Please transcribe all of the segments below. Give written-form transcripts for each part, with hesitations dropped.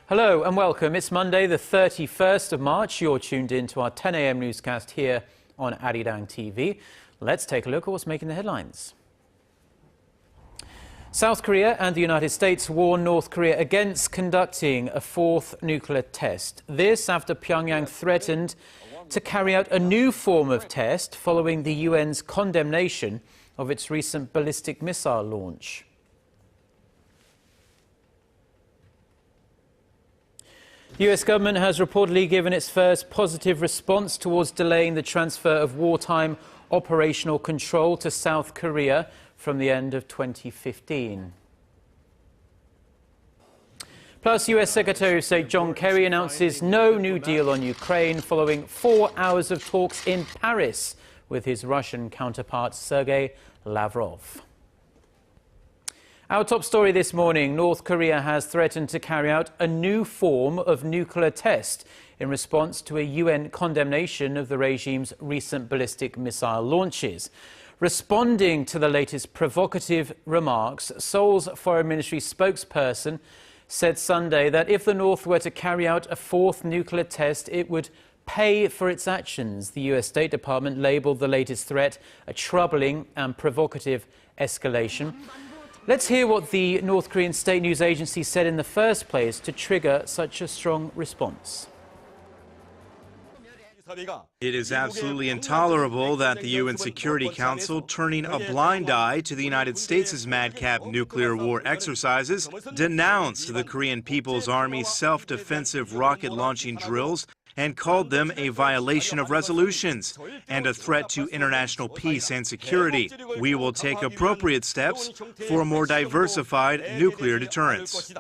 Hello and welcome. It's Monday, the 31st of March. You're tuned in to our 10 a.m. newscast here on ARIRANG TV. Let's take a look at what's making the headlines. South Korea and the United States warn North Korea against conducting a fourth nuclear test. This after Pyongyang threatened to carry out a new form of test following the UN's condemnation of its recent ballistic missile launch. The US government has reportedly given its first positive response towards delaying the transfer of wartime operational control to South Korea from the end of 2015. Plus, US Secretary of State John Kerry announces no new deal on Ukraine following 4 hours of talks in Paris with his Russian counterpart Sergei Lavrov. Our top story this morning, North Korea has threatened to carry out a new form of nuclear test in response to a UN condemnation of the regime's recent ballistic missile launches. Responding to the latest provocative remarks, Seoul's Foreign Ministry spokesperson said Sunday that if the North were to carry out a fourth nuclear test, it would pay for its actions. The US State Department labeled the latest threat a troubling and provocative escalation. Let's hear what the North Korean state news agency said in the first place to trigger such a strong response. It is absolutely intolerable that the UN Security Council, turning a blind eye to the United States' madcap nuclear war exercises, denounced the Korean People's Army's self-defensive rocket launching drills and called them a violation of resolutions and a threat to international peace and security. We will take appropriate steps for a more diversified nuclear deterrence.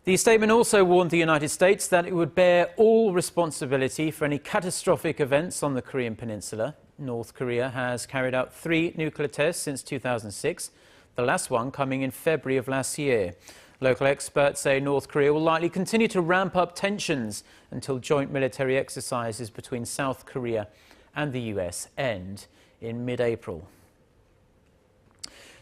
The statement also warned the United States that it would bear all responsibility for any catastrophic events on the Korean peninsula. North Korea has carried out 3 nuclear tests since 2006, the last one coming in February of last year. Local experts say North Korea will likely continue to ramp up tensions until joint military exercises between South Korea and the US end in mid-April.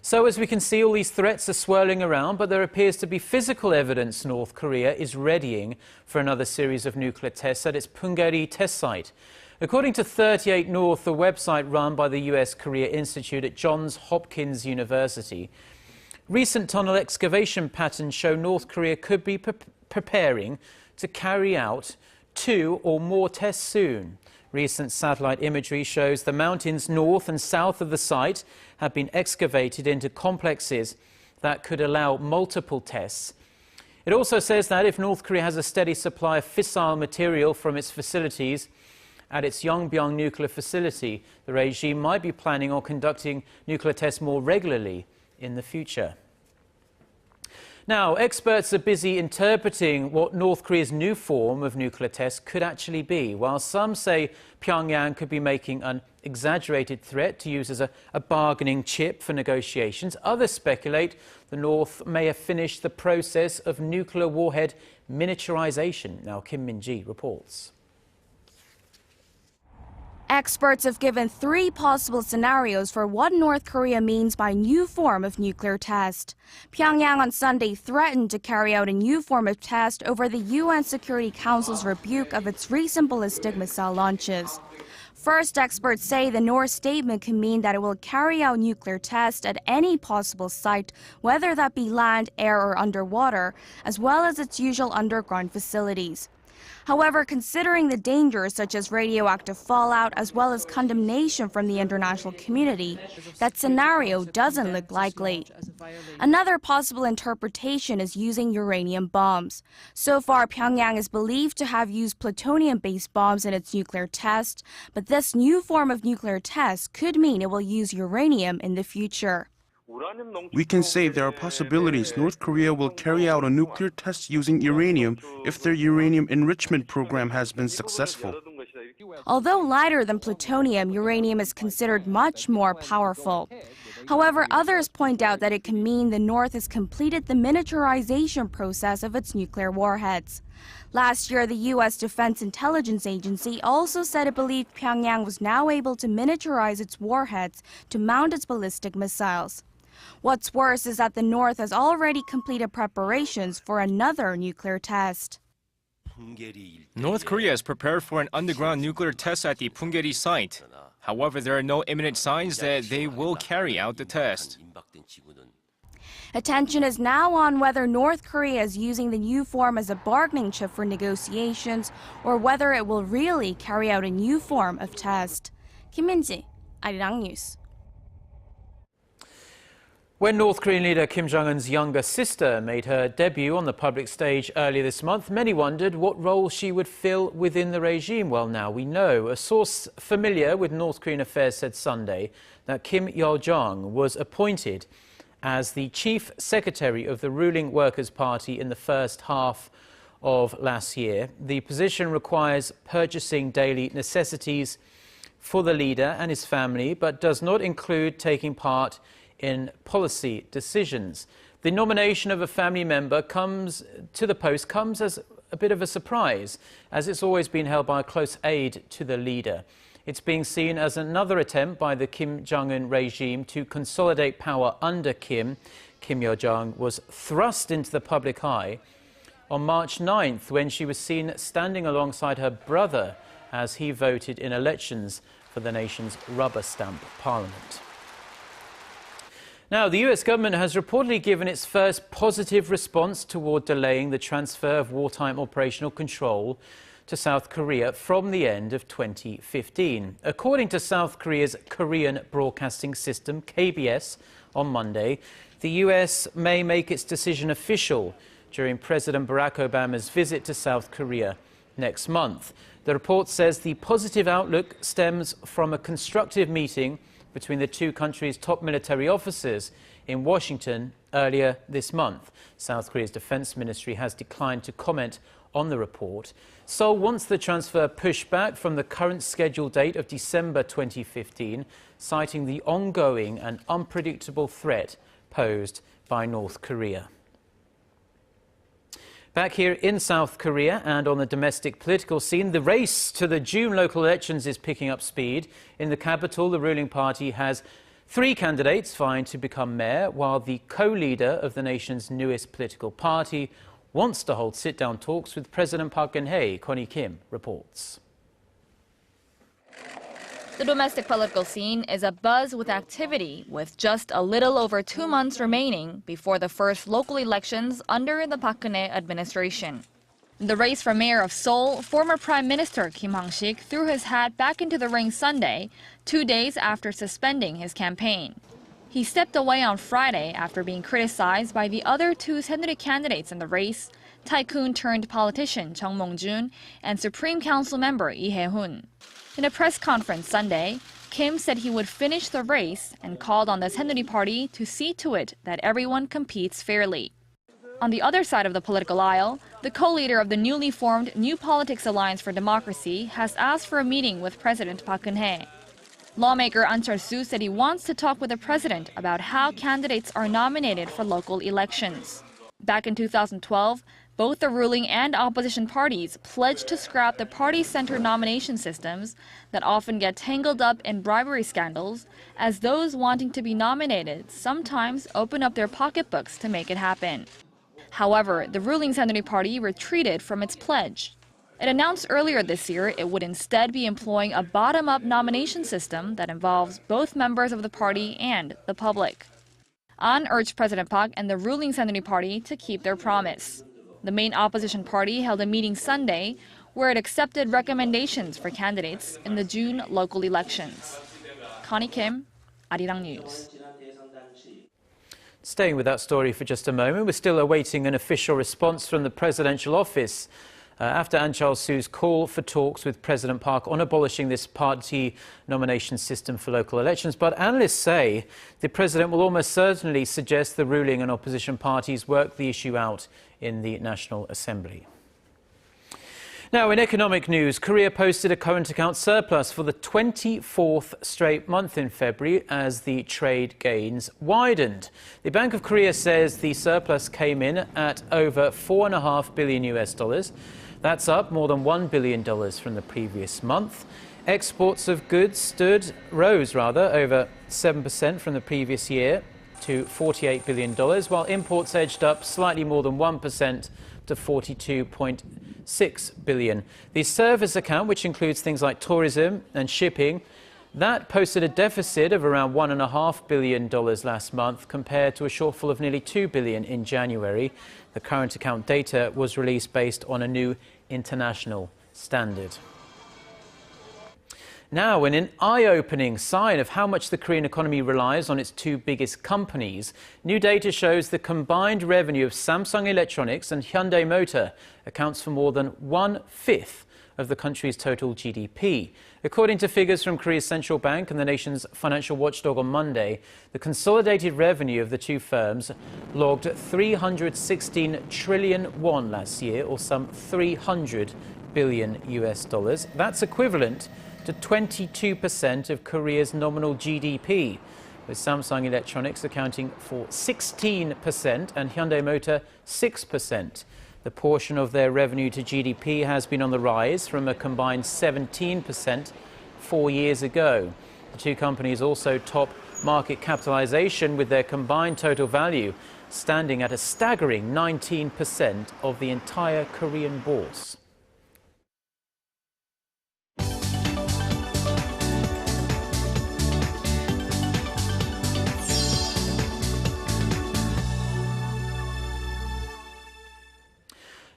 So as we can see, all these threats are swirling around, but there appears to be physical evidence North Korea is readying for another series of nuclear tests at its Punggye-ri test site. According to 38 North, the website run by the US Korea Institute at Johns Hopkins University, recent tunnel excavation patterns show North Korea could be preparing to carry out 2 or more tests soon. Recent satellite imagery shows the mountains north and south of the site have been excavated into complexes that could allow multiple tests. It also says that if North Korea has a steady supply of fissile material from its facilities at its Yongbyon nuclear facility, the regime might be planning on conducting nuclear tests more regularly in the future. Now, experts are busy interpreting what North Korea's new form of nuclear test could actually be. While some say Pyongyang could be making an exaggerated threat to use as a bargaining chip for negotiations, others speculate the North may have finished the process of nuclear warhead miniaturization. Now, Kim Min-ji reports. Experts have given 3 possible scenarios for what North Korea means by new form of nuclear test. Pyongyang on Sunday threatened to carry out a new form of test over the UN Security Council's rebuke of its recent ballistic missile launches. First, experts say the North statement can mean that it will carry out nuclear tests at any possible site, whether that be land, air, or underwater, as well as its usual underground facilities. However, considering the dangers such as radioactive fallout as well as condemnation from the international community, that scenario doesn't look likely. Another possible interpretation is using uranium bombs. So far, Pyongyang is believed to have used plutonium-based bombs in its nuclear test, but this new form of nuclear test could mean it will use uranium in the future. We can say there are possibilities North Korea will carry out a nuclear test using uranium if their uranium enrichment program has been successful. Although lighter than plutonium, uranium is considered much more powerful. However, others point out that it can mean the North has completed the miniaturization process of its nuclear warheads. Last year, the U.S. Defense Intelligence Agency also said it believed Pyongyang was now able to miniaturize its warheads to mount its ballistic missiles. What's worse is that the North has already completed preparations for another nuclear test. North Korea is prepared for an underground nuclear test at the Punggye site. However, there are no imminent signs that they will carry out the test. Attention is now on whether North Korea is using the new form as a bargaining chip for negotiations or whether it will really carry out a new form of test. Kim Min-ji, ARIRANG News. When North Korean leader Kim Jong-un's younger sister made her debut on the public stage earlier this month, many wondered what role she would fill within the regime. Well, now we know. A source familiar with North Korean affairs said Sunday that Kim Yo-jong was appointed as the chief secretary of the ruling Workers' Party in the first half of last year. The position requires purchasing daily necessities for the leader and his family, but does not include taking part in policy decisions. The nomination of a family member comes as a bit of a surprise, as it's always been held by a close aide to the leader. It's being seen as another attempt by the Kim Jong-un regime to consolidate power under Kim. Kim Yo-jong was thrust into the public eye on March 9th when she was seen standing alongside her brother as he voted in elections for the nation's rubber stamp parliament. Now, the US government has reportedly given its first positive response toward delaying the transfer of wartime operational control to South Korea from the end of 2015. According to South Korea's Korean Broadcasting System, KBS, on Monday, the US may make its decision official during President Barack Obama's visit to South Korea next month. The report says the positive outlook stems from a constructive meeting between the two countries' top military officers in Washington earlier this month. South Korea's defense ministry has declined to comment on the report. Seoul wants the transfer pushed back from the current scheduled date of December 2015, citing the ongoing and unpredictable threat posed by North Korea. Back here in South Korea and on the domestic political scene, the race to the June local elections is picking up speed. In the capital, the ruling party has 3 candidates vying to become mayor, while the co-leader of the nation's newest political party wants to hold sit-down talks with President Park Geun-hye. Connie Kim reports. The domestic political scene is abuzz with activity, with just a little over 2 months remaining before the first local elections under the Park Geun-hye administration. In the race for mayor of Seoul, former Prime Minister Kim Hwang-sik threw his hat back into the ring Sunday, 2 days after suspending his campaign. He stepped away on Friday after being criticized by the other 2 Saenuri candidates in the race, tycoon-turned-politician Chung Mong-jun and Supreme Council member Lee Hae-hun. In a press conference Sunday, Kim said he would finish the race and called on the Saenuri party to see to it that everyone competes fairly. On the other side of the political aisle, the co-leader of the newly formed New Politics Alliance for Democracy has asked for a meeting with President Park Geun-hye. Lawmaker An Chol-soo said he wants to talk with the president about how candidates are nominated for local elections. Back in 2012, both the ruling and opposition parties pledged to scrap the party-centered nomination systems that often get tangled up in bribery scandals, as those wanting to be nominated sometimes open up their pocketbooks to make it happen. However, the ruling Saenuri party retreated from its pledge. It announced earlier this year it would instead be employing a bottom-up nomination system that involves both members of the party and the public. An urged President Park and the ruling Saenuri party to keep their promise. The main opposition party held a meeting Sunday where it accepted recommendations for candidates in the June local elections. Connie Kim, ARIRANG News. Staying with that story for just a moment, we're still awaiting an official response from the presidential office after An Chol-soo's call for talks with President Park on abolishing this party nomination system for local elections. But analysts say the president will almost certainly suggest the ruling and opposition parties work the issue out in the National Assembly. Now, in economic news, Korea posted a current account surplus for the 24th straight month in February as the trade gains widened. The Bank of Korea says the surplus came in at over $4.5 billion. That's up more than $1 billion from the previous month. Exports of goods rose over 7% from the previous year. to $48 billion, while imports edged up slightly more than 1% to $42.6 billion. The service account, which includes things like tourism and shipping, that posted a deficit of around $1.5 billion last month compared to a shortfall of nearly $2 billion in January. The current account data was released based on a new international standard. Now, in an eye-opening sign of how much the Korean economy relies on its two biggest companies, new data shows the combined revenue of Samsung Electronics and Hyundai Motor accounts for more than 1/5 of the country's total GDP. According to figures from Korea's central bank and the nation's financial watchdog on Monday, the consolidated revenue of the two firms logged 316 trillion won last year, or some $300 billion. That's equivalent to 22% of Korea's nominal GDP, with Samsung Electronics accounting for 16% and Hyundai Motor 6%. The portion of their revenue to GDP has been on the rise from a combined 17% 4 years ago. The two companies also top market capitalization, with their combined total value standing at a staggering 19% of the entire Korean bourse.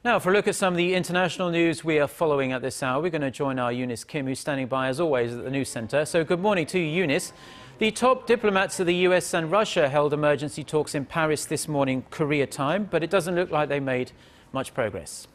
Now, for a look at some of the international news we are following at this hour, we're going to join our Eunice Kim, who's standing by, as always, at the News Centre. So good morning to you, Eunice. The top diplomats of the US and Russia held emergency talks in Paris this morning, Korea time, but it doesn't look like they made much progress.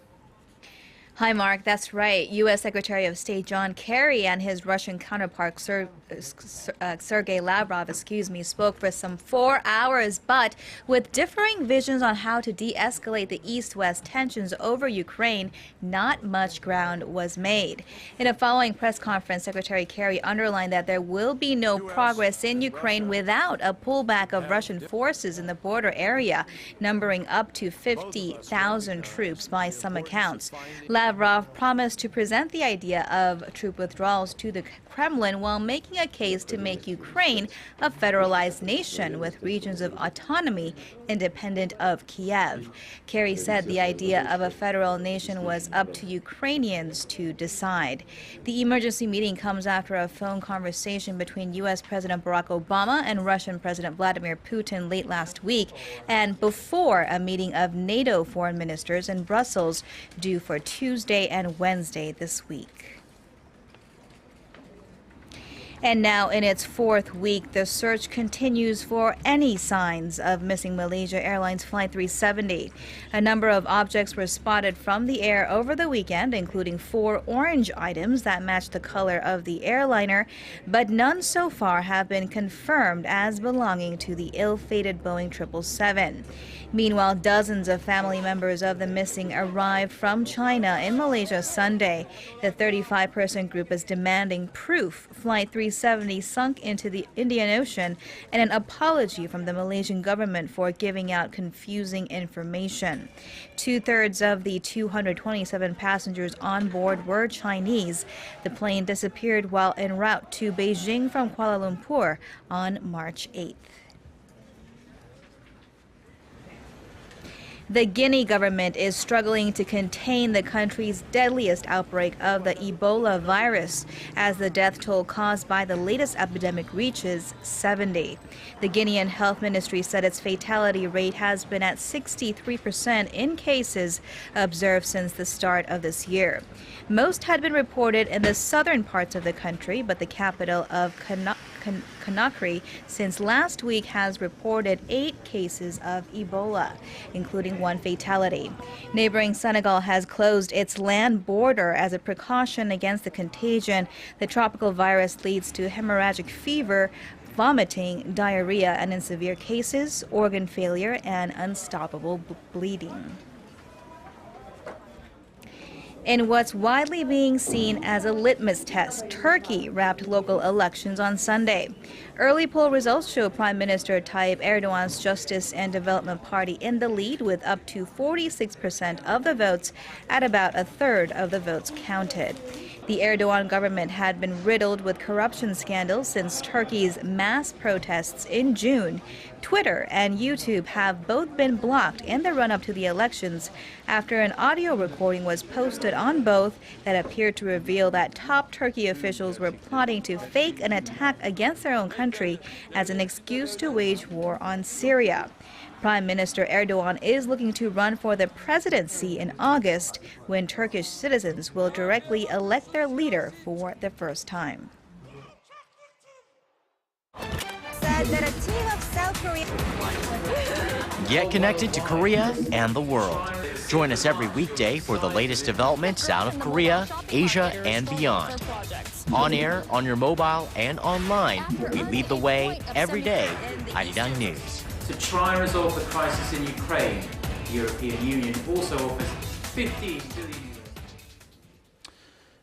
Hi, Mark. That's right. U.S. Secretary of State John Kerry and his Russian counterpart Sergei Lavrov, spoke for some 4 hours, but with differing visions on how to de-escalate the East-West tensions over Ukraine, not much ground was made. In a following press conference, Secretary Kerry underlined that there will be no progress in Ukraine without a pullback of Russian forces in the border area, numbering up to 50,000 troops by some accounts. Lavrov promised to present the idea of troop withdrawals to the Kremlin while making a case to make Ukraine a federalized nation with regions of autonomy independent of Kiev. Kerry said the idea of a federal nation was up to Ukrainians to decide. The emergency meeting comes after a phone conversation between U.S. President Barack Obama and Russian President Vladimir Putin late last week, and before a meeting of NATO foreign ministers in Brussels due for Tuesday and Wednesday this week. And now, in its fourth week, the search continues for any signs of missing Malaysia Airlines Flight 370. A number of objects were spotted from the air over the weekend, including 4 orange items that match the color of the airliner, but none so far have been confirmed as belonging to the ill-fated Boeing 777. Meanwhile, dozens of family members of the missing arrived from China in Malaysia Sunday. The 35-person group is demanding proof Flight 370 sunk into the Indian Ocean and an apology from the Malaysian government for giving out confusing information. 2/3 of the 227 passengers on board were Chinese. The plane disappeared while en route to Beijing from Kuala Lumpur on March 8th. The Guinea government is struggling to contain the country's deadliest outbreak of the Ebola virus, as the death toll caused by the latest epidemic reaches 70. The Guinean Health Ministry said its fatality rate has been at 63% in cases observed since the start of this year. Most had been reported in the southern parts of the country, but the capital of Conakry since last week has reported 8 cases of Ebola, including 1 fatality. Neighboring Senegal has closed its land border as a precaution against the contagion. The tropical virus leads to hemorrhagic fever, vomiting, diarrhea, and in severe cases, organ failure and unstoppable bleeding. In what's widely being seen as a litmus test, Turkey wrapped local elections on Sunday. Early poll results show Prime Minister Tayyip Erdogan's Justice and Development Party in the lead, with up to 46% of the votes at about 1/3 of the votes counted. The Erdogan government had been riddled with corruption scandals since Turkey's mass protests in June. Twitter and YouTube have both been blocked in the run-up to the elections after an audio recording was posted on both that appeared to reveal that top Turkey officials were plotting to fake an attack against their own country as an excuse to wage war on Syria. Prime Minister Erdogan is looking to run for the presidency in August, when Turkish citizens will directly elect their leader for the first time. Said that a team of South Korea. Get connected to Korea and the world. Join us every weekday for the latest developments out of Korea, Asia, and beyond. On air, on your mobile, and online, we lead the way every day. ARIRANG News. To try and resolve the crisis in Ukraine, the European Union also offers 15 billion.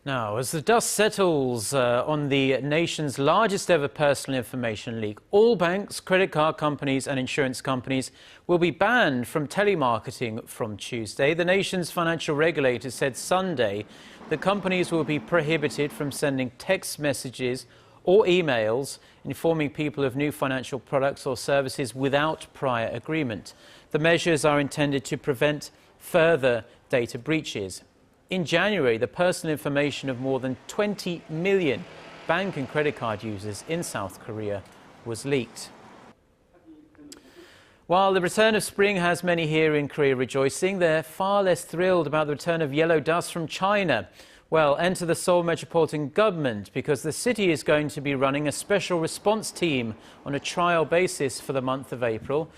Now, as the dust settles on the nation's largest ever personal information leak, all banks, credit card companies and insurance companies will be banned from telemarketing from Tuesday. The nation's financial regulator said Sunday that companies will be prohibited from sending text messages or emails informing people of new financial products or services without prior agreement. The measures are intended to prevent further data breaches. In January, the personal information of more than 20 million bank and credit card users in South Korea was leaked. While the return of spring has many here in Korea rejoicing, they're far less thrilled about the return of yellow dust from China. Well, enter the Seoul metropolitan government, because the city is going to be running a special response team on a trial basis for the month of April.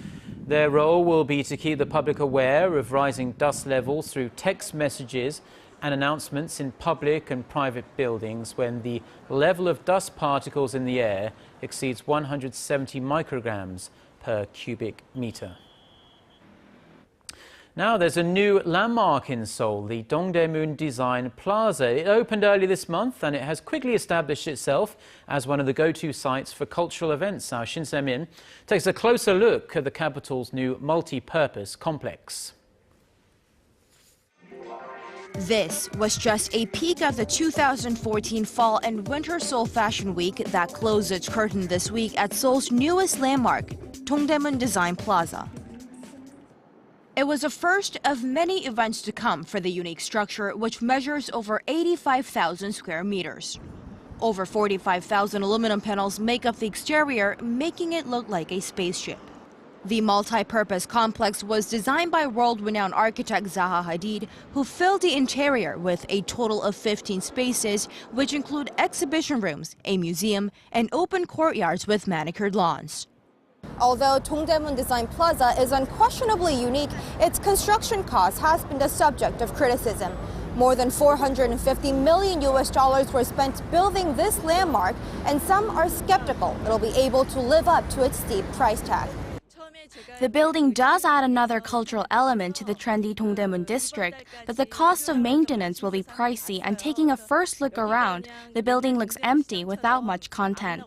Their role will be to keep the public aware of rising dust levels through text messages and announcements in public and private buildings when the level of dust particles in the air exceeds 170 micrograms per cubic meter. Now there's a new landmark in Seoul, the Dongdaemun Design Plaza. It opened early this month and it has quickly established itself as one of the go-to sites for cultural events. Our Shin Se-min takes a closer look at the capital's new multi-purpose complex. This was just a peek of the 2014 Fall and Winter Seoul Fashion Week that closed its curtain this week at Seoul's newest landmark, Dongdaemun Design Plaza. It was the first of many events to come for the unique structure, which measures over 85,000 square meters. Over 45,000 aluminum panels make up the exterior, making it look like a spaceship. The multi-purpose complex was designed by world-renowned architect Zaha Hadid, who filled the interior with a total of 15 spaces, which include exhibition rooms, a museum, and open courtyards with manicured lawns. Although Dongdaemun Design Plaza is unquestionably unique, its construction cost has been the subject of criticism. More than $450 million were spent building this landmark, and some are skeptical it'll be able to live up to its steep price tag. The building does add another cultural element to the trendy Dongdaemun district, but the cost of maintenance will be pricey, and taking a first look around, the building looks empty without much content.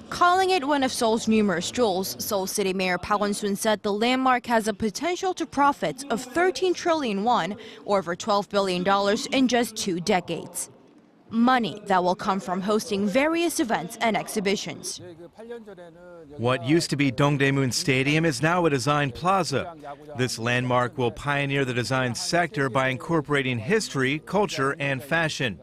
Calling it one of Seoul's numerous jewels, Seoul City Mayor Park Won-soon said the landmark has a potential to profits of 13 trillion won, or over $12 billion in just 2 decades. Money that will come from hosting various events and exhibitions. What used to be Dongdaemun Stadium is now a design plaza. This landmark will pioneer the design sector by incorporating history, culture, and fashion.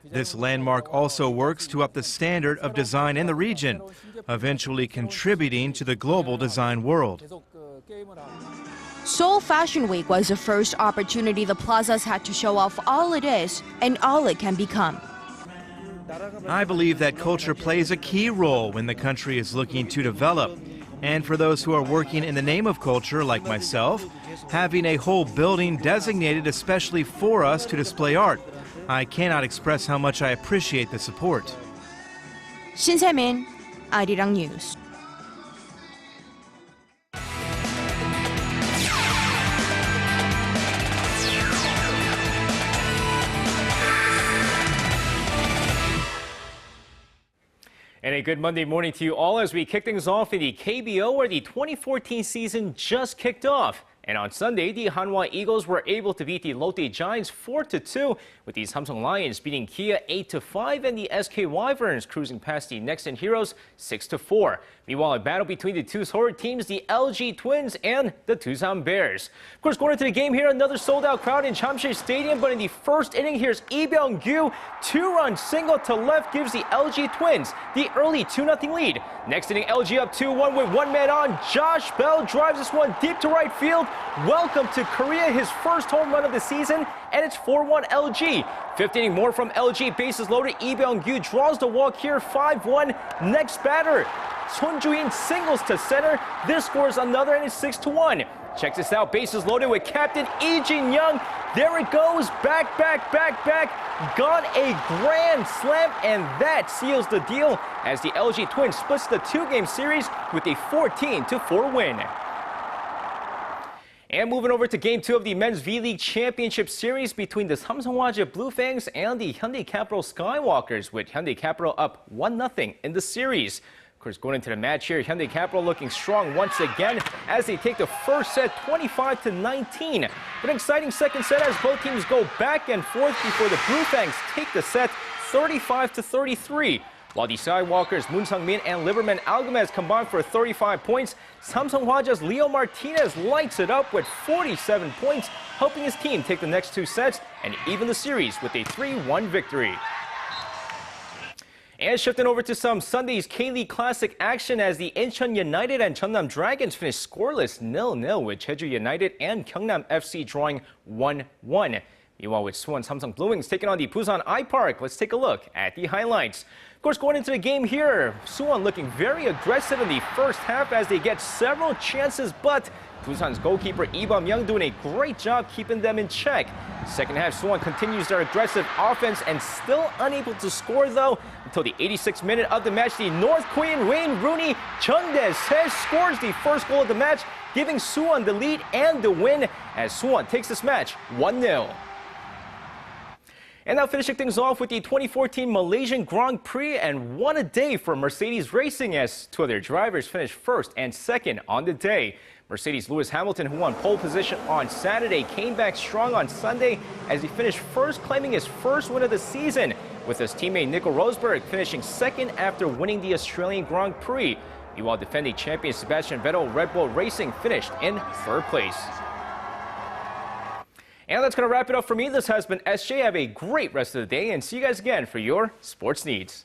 This landmark also works to up the standard of design in the region, eventually contributing to the global design world. Seoul Fashion Week was the first opportunity the plazas had to show off all it is and all it can become. I believe that culture plays a key role when the country is looking to develop. And for those who are working in the name of culture, like myself, having a whole building designated especially for us to display art, I cannot express how much I appreciate the support. Shin Se-min, ARIRANG News. And a good Monday morning to you all as we kick things off in the KBO, where the 2014 season just kicked off. And on Sunday, the Hanwha Eagles were able to beat the Lotte Giants 4-2, with the Samsung Lions beating Kia 8-5 and the SK Wyverns cruising past the Nexen Heroes 6-4. Meanwhile, a battle between the two Seoul teams, the LG Twins and the Tusan Bears. Of course, going into the game here, another sold-out crowd in Chamsil Stadium, but in the first inning, here's Lee Byung-gyu. Two-run single to left gives the LG Twins the early 2-0 lead. Next inning, LG up 2-1 with one man on. Josh Bell drives this one deep to right field. Welcome to Korea, his first home run of the season, and it's 4-1 LG. Fifth inning, more from LG, bases loaded. Lee Byung-gyu draws the walk here, 5-1. Next batter, Son Ju-in singles to center. This scores another, and it's 6-1. Check this out, bases loaded with captain Lee Jin-young. There it goes, back. Got a grand slam, and that seals the deal as the LG Twins splits the two-game series with a 14-4 win. And moving over to Game 2 of the Men's V-League Championship Series between the Samsung Blue Fangs and the Hyundai Capital Skywalkers, with Hyundai Capital up 1-0 in the series. Of course, going into the match here, Hyundai Capital looking strong once again as they take the first set 25-19. But an exciting second set as both teams go back and forth before the Blue Fangs take the set 35-33. While the Skywalkers' Moon Sung-min and Liberman Algamez combine for 35 points, Samsung Hwaja's Leo Martinez lights it up with 47 points, helping his team take the next two sets and even the series with a 3-1 victory. And shifting over to some Sunday's K-League Classic action as the Incheon United and Jeonnam Dragons finished scoreless 0-0, with Jeju United and Gyeongnam FC drawing 1-1. Meanwhile, with Suwon Samsung Blue Wings taking on the Busan I-Park, let's take a look at the highlights. Of course, going into the game here, Suwon looking very aggressive in the first half as they get several chances, but Busan's goalkeeper Lee Bum-young doing a great job keeping them in check. Second half, Suwon continues their aggressive offense and still unable to score, though, until the 86th minute of the match. The North Korean Wayne Rooney Chungdae scores the first goal of the match, giving Suwon the lead and the win as Suwon takes this match 1-0. And now finishing things off with the 2014 Malaysian Grand Prix, and what a day for Mercedes Racing as two of their drivers finished first and second on the day. Mercedes' Lewis Hamilton, who won pole position on Saturday, came back strong on Sunday as he finished first, claiming his first win of the season, with his teammate Nico Rosberg finishing second after winning the Australian Grand Prix. Meanwhile, defending champion Sebastian Vettel Red Bull Racing finished in third place. And that's going to wrap it up for me. This has been SJ. Have a great rest of the day, and see you guys again for your sports needs.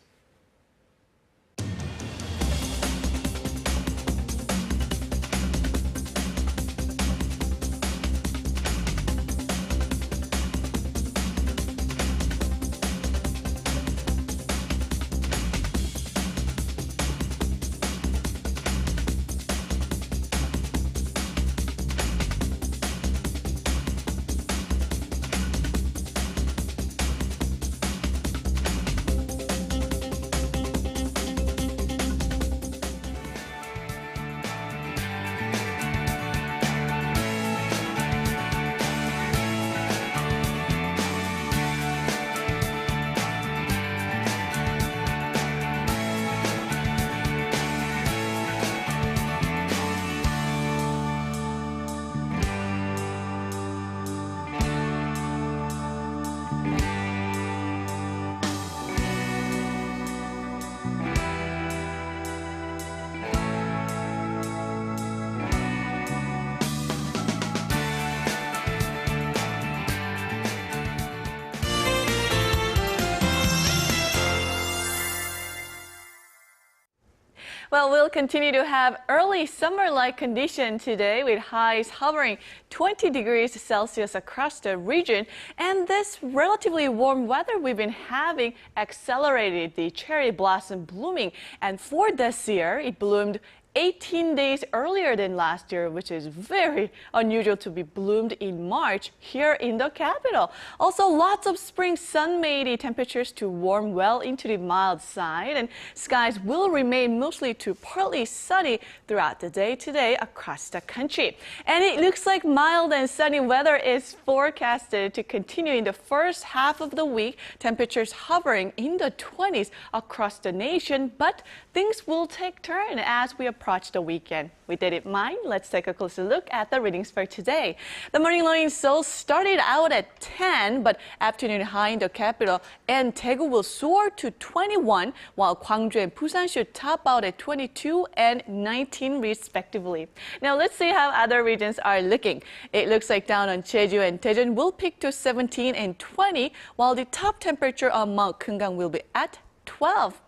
Well, we'll continue to have early summer-like condition today with highs hovering 20 degrees Celsius across the region. And this relatively warm weather we've been having accelerated the cherry blossom blooming. And for this year, it bloomed 18 days earlier than last year, which is very unusual to be bloomed in March here in the capital. Also, lots of spring sun made the temperatures to warm well into the mild side, and skies will remain mostly to partly sunny throughout the day today across the country. And it looks like mild and sunny weather is forecasted to continue in the first half of the week, temperatures hovering in the 20s across the nation, but things will take turn as we approach approach the weekend. With that in mind, let's take a closer look at the readings for today. The morning low in Seoul started out at 10, but afternoon high in the capital and Daegu will soar to 21, while Gwangju and Busan should top out at 22 and 19 respectively. Now let's see how other regions are looking. It looks like down on Jeju and Daejeon will peak to 17 and 20, while the top temperature on Mount Kumgang will be at 12.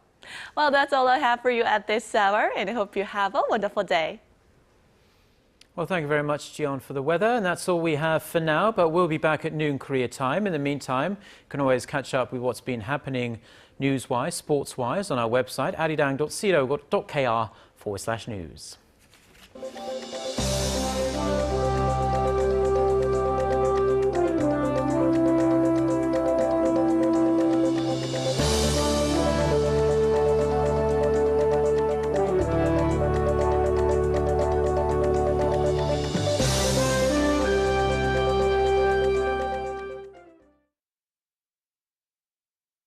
Well, that's all I have for you at this hour, and I hope you have a wonderful day. Well, thank you very much, Jian, for the weather. And that's all we have for now, but we'll be back at noon Korea time. In the meantime, you can always catch up with what's been happening news-wise, sports-wise on our website, arirang.co.kr/news.